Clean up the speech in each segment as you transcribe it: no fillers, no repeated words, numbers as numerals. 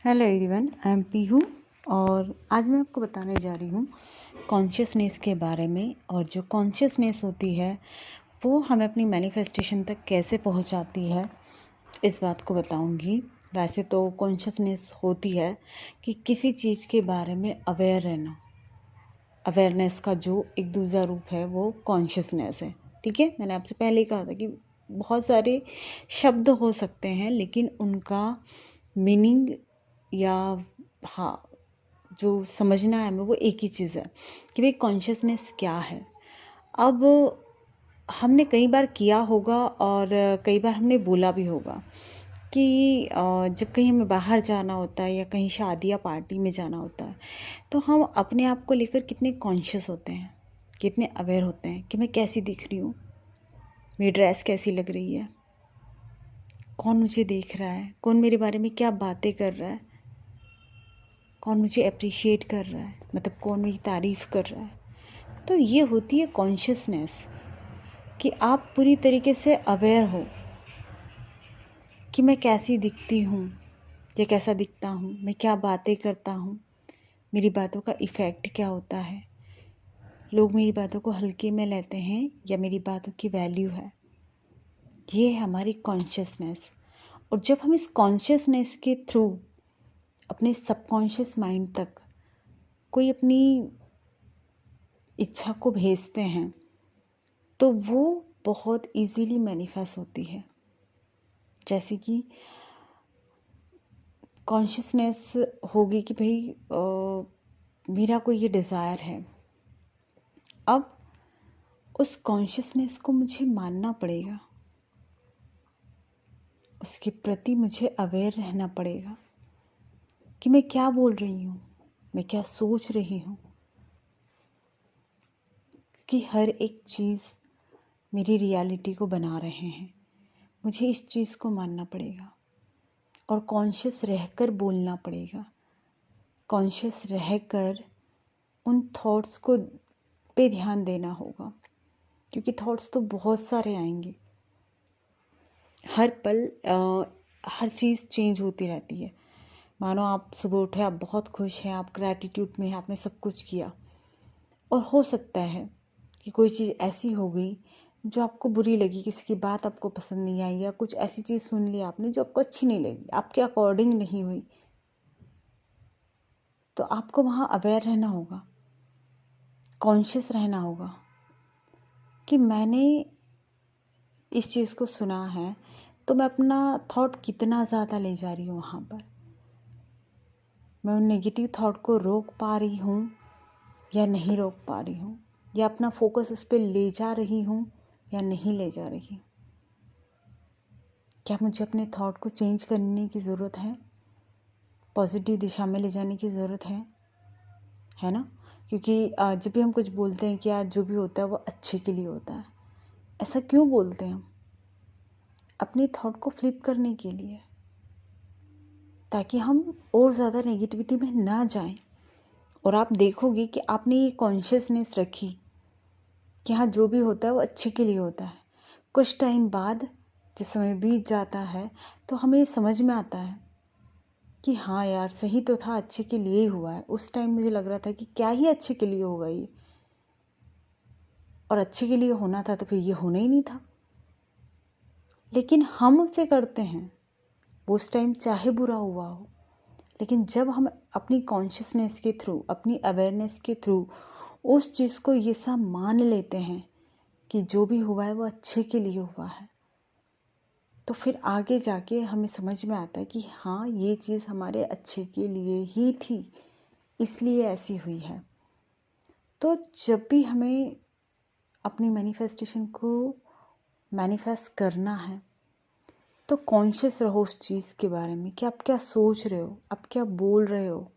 Hello everyone, I am Pihu और आज मैं आपको बताने जा रही हूँ कॉन्शियसनेस के बारे में। और जो कॉन्शियसनेस होती है वो हमें अपनी मैनिफेस्टेशन तक कैसे पहुँचाती है, इस बात को बताऊँगी। वैसे तो कॉन्शियसनेस होती है कि किसी चीज़ के बारे में अवेयर रहना। अवेयरनेस का जो एक दूसरा रूप है वो कॉन्शियसनेस है। ठीक है, मैंने आपसे पहले ही कहा था कि बहुत सारे शब्द हो सकते हैं लेकिन उनका मीनिंग या हाँ, जो समझना है हमें वो एक ही चीज़ है कि भाई कॉन्शियसनेस क्या है। अब हमने कई बार किया होगा और कई बार हमने बोला भी होगा कि जब कहीं हमें बाहर जाना होता है या कहीं शादी या पार्टी में जाना होता है तो हम अपने आप को लेकर कितने कॉन्शियस होते हैं, कितने अवेयर होते हैं कि मैं कैसी दिख रही हूँ, मेरी ड्रेस कैसी लग रही है, कौन मुझे देख रहा है, कौन मेरे बारे में क्या बातें कर रहा है, कौन मुझे अप्रिशिएट कर रहा है, मतलब कौन मेरी तारीफ़ कर रहा है। तो ये होती है कॉन्शियसनेस कि आप पूरी तरीके से अवेयर हो कि मैं कैसी दिखती हूँ या कैसा दिखता हूँ, मैं क्या बातें करता हूँ, मेरी बातों का इफ़ेक्ट क्या होता है, लोग मेरी बातों को हल्के में लेते हैं या मेरी बातों की वैल्यू है। ये है हमारी कॉन्शियसनेस। और जब हम इस कॉन्शियसनेस के थ्रू अपने सबकॉन्शियस माइंड तक कोई अपनी इच्छा को भेजते हैं तो वो बहुत इजीली मैनिफेस्ट होती है। जैसे कि कॉन्शियसनेस होगी कि भाई मेरा कोई ये डिज़ायर है। अब उस कॉन्शियसनेस को मुझे मानना पड़ेगा, उसके प्रति मुझे अवेयर रहना पड़ेगा कि मैं क्या बोल रही हूँ, मैं क्या सोच रही हूँ, क्योंकि हर एक चीज़ मेरी रियलिटी को बना रहे हैं। मुझे इस चीज़ को मानना पड़ेगा और कॉन्शियस रहकर बोलना पड़ेगा, कॉन्शियस रहकर उन थॉट्स को पे ध्यान देना होगा, क्योंकि थॉट्स तो बहुत सारे आएंगे। हर पल हर चीज़ चेंज होती रहती है। मानो आप सुबह उठे, आप बहुत खुश हैं, आप ग्रैटिट्यूड में हैं, आपने सब कुछ किया और हो सकता है कि कोई चीज़ ऐसी हो गई जो आपको बुरी लगी, किसी की बात आपको पसंद नहीं आई या कुछ ऐसी चीज़ सुन ली आपने जो आपको अच्छी नहीं लगी, आपके अकॉर्डिंग नहीं हुई। तो आपको वहाँ अवेयर रहना होगा, कॉन्शियस रहना होगा कि मैंने इस चीज़ को सुना है तो मैं अपना थॉट कितना ज़्यादा ले जा रही हूँ वहाँ पर। मैं उन नेगेटिव थॉट को रोक पा रही हूँ या नहीं रोक पा रही हूँ, या अपना फोकस उस पर ले जा रही हूँ या नहीं ले जा रही। क्या मुझे अपने थॉट को चेंज करने की ज़रूरत है, पॉजिटिव दिशा में ले जाने की ज़रूरत है ना। क्योंकि जब भी हम कुछ बोलते हैं कि यार जो भी होता है वो अच्छे के लिए होता है, ऐसा क्यों बोलते हैं हम? अपने थॉट को फ्लिप करने के लिए, ताकि हम और ज़्यादा नेगेटिविटी में ना जाएं। और आप देखोगे कि आपने ये कॉन्शियसनेस रखी कि हाँ जो भी होता है वो अच्छे के लिए होता है। कुछ टाइम बाद जब समय बीत जाता है तो हमें ये समझ में आता है कि हाँ यार सही तो था, अच्छे के लिए ही हुआ है। उस टाइम मुझे लग रहा था कि क्या ही अच्छे के लिए होगा ये, और अच्छे के लिए होना था तो फिर ये होना ही नहीं था। लेकिन हम उसे करते हैं, वो उस टाइम चाहे बुरा हुआ हो, लेकिन जब हम अपनी कॉन्शियसनेस के थ्रू, अपनी अवेयरनेस के थ्रू उस चीज़ को ये सब मान लेते हैं कि जो भी हुआ है वो अच्छे के लिए हुआ है, तो फिर आगे जाके हमें समझ में आता है कि हाँ ये चीज़ हमारे अच्छे के लिए ही थी, इसलिए ऐसी हुई है। तो जब भी हमें अपनी मैनिफेस्टेशन को मैनिफेस्ट करना है तो कॉन्शियस रहो उस चीज़ के बारे में कि आप क्या सोच रहे हो, आप क्या बोल रहे हो।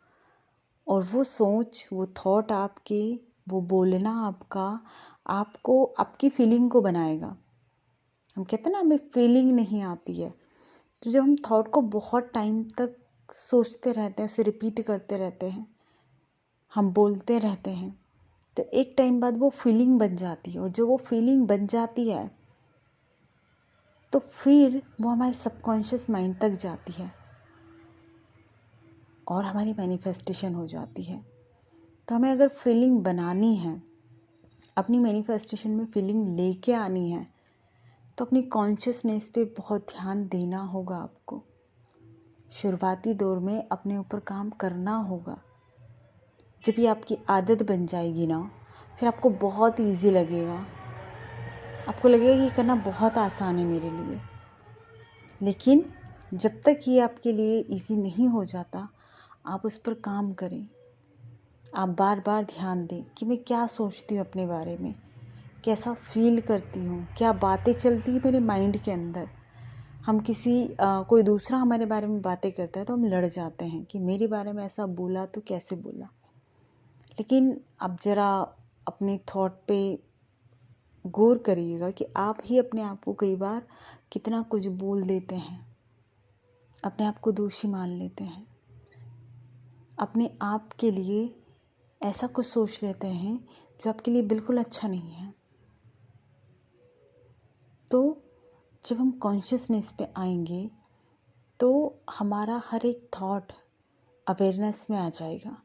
और वो सोच, वो थॉट आपके, वो बोलना आपका, आपको आपकी फीलिंग को बनाएगा। हम कहते हैं ना हमें फीलिंग नहीं आती है, तो जब हम थॉट को बहुत टाइम तक सोचते रहते हैं, उसे रिपीट करते रहते हैं, हम बोलते रहते हैं, तो एक टाइम बाद वो फीलिंग बन जाती है। और जब वो फीलिंग बन जाती है तो फिर वो हमारे सबकॉन्शियस माइंड तक जाती है। और हमारी मैनिफेस्टेशन हो जाती है। तो हमें अगर फीलिंग बनानी है, अपनी मैनिफेस्टेशन में फीलिंग लेके आनी है, तो अपनी कॉन्शियसनेस पे बहुत ध्यान देना होगा आपको। शुरुआती दौर में अपने ऊपर काम करना होगा। जब ये आपकी आदत बन जाएगी ना, फिर आपको बहुत इजी लगेगा। आपको लगेगा कि ये करना बहुत आसान है मेरे लिए। लेकिन जब तक ये आपके लिए इजी नहीं हो जाता, आप उस पर काम करें। आप बार बार ध्यान दें कि मैं क्या सोचती हूँ अपने बारे में, कैसा फील करती हूँ, क्या बातें चलती हैं मेरे माइंड के अंदर। हम कोई दूसरा हमारे बारे में बातें करता है तो हम लड़ जाते हैं कि मेरे बारे में ऐसा बोला तो कैसे बोला। लेकिन अब ज़रा अपने थॉट पे गौर करिएगा कि आप ही अपने आप को कई बार कितना कुछ बोल देते हैं, अपने आप को दोषी मान लेते हैं, अपने आप के लिए ऐसा कुछ सोच लेते हैं जो आपके लिए बिल्कुल अच्छा नहीं है। तो जब हम कॉन्शियसनेस पे आएंगे तो हमारा हर एक थॉट अवेयरनेस में आ जाएगा,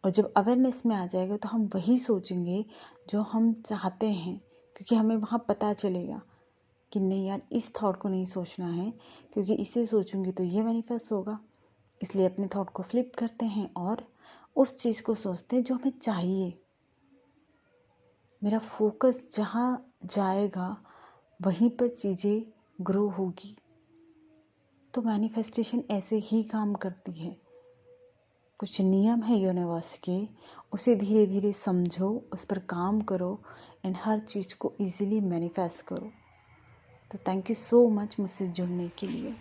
और जब अवेयरनेस में आ जाएगा तो हम वही सोचेंगे जो हम चाहते हैं, क्योंकि हमें वहाँ पता चलेगा कि नहीं यार, इस थॉट को नहीं सोचना है, क्योंकि इसे सोचूंगी तो ये मैनिफेस्ट होगा। इसलिए अपने थॉट को फ्लिप करते हैं और उस चीज़ को सोचते हैं जो हमें चाहिए। मेरा फोकस जहाँ जाएगा वहीं पर चीज़ें ग्रो होगी। तो मैनिफेस्टेशन ऐसे ही काम करती है। कुछ नियम है यूनिवर्स के, उसे धीरे धीरे समझो, उस पर काम करो एंड हर चीज़ को इजीली मैनिफेस्ट करो। तो थैंक यू सो मच मुझसे जुड़ने के लिए।